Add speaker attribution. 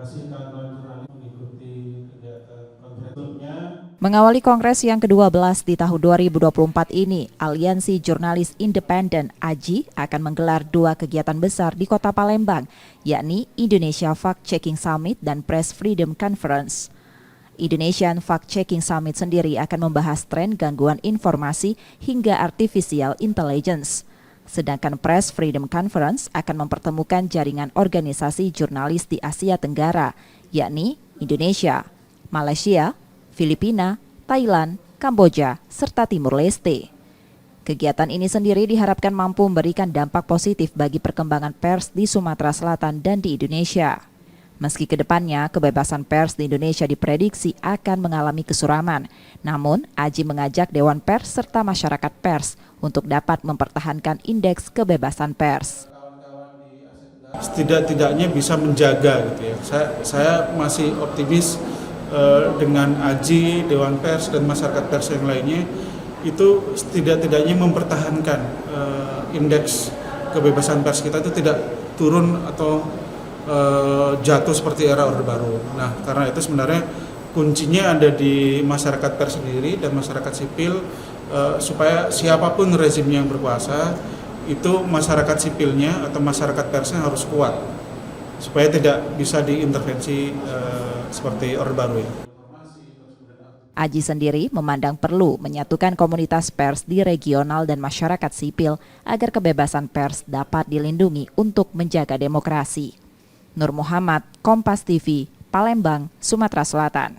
Speaker 1: Masih kawan-kawan jurnalis mengikuti kegiatan konferensinya.
Speaker 2: Mengawali kongres yang ke-12 di tahun 2024 ini, Aliansi Jurnalis Independen (AJI) akan menggelar 2 kegiatan besar di Kota Palembang, yakni Indonesia Fact Checking Summit dan Press Freedom Conference. Indonesian Fact Checking Summit sendiri akan membahas tren gangguan informasi hingga artificial intelligence. Sedangkan Press Freedom Conference akan mempertemukan jaringan organisasi jurnalis di Asia Tenggara, yakni Indonesia, Malaysia, Filipina, Thailand, Kamboja, serta Timur Leste. Kegiatan ini sendiri diharapkan mampu memberikan dampak positif bagi perkembangan pers di Sumatera Selatan dan di Indonesia. Meski kedepannya kebebasan pers di Indonesia diprediksi akan mengalami kesuraman, namun AJI mengajak Dewan Pers serta masyarakat pers untuk dapat mempertahankan indeks kebebasan pers.
Speaker 3: Setidak-tidaknya bisa menjaga gitu ya. Saya masih optimis dengan AJI, Dewan Pers dan masyarakat pers yang lainnya itu setidak-tidaknya mempertahankan indeks kebebasan pers kita itu tidak turun atau jatuh seperti era Orde Baru. Nah, karena itu sebenarnya kuncinya ada di masyarakat pers sendiri dan masyarakat sipil supaya siapapun rezim yang berkuasa itu masyarakat sipilnya atau masyarakat persnya harus kuat supaya tidak bisa diintervensi seperti Orde Baru ya.
Speaker 2: AJI sendiri memandang perlu menyatukan komunitas pers di regional dan masyarakat sipil agar kebebasan pers dapat dilindungi untuk menjaga demokrasi. Nur Muhammad, Kompas TV, Palembang, Sumatera Selatan.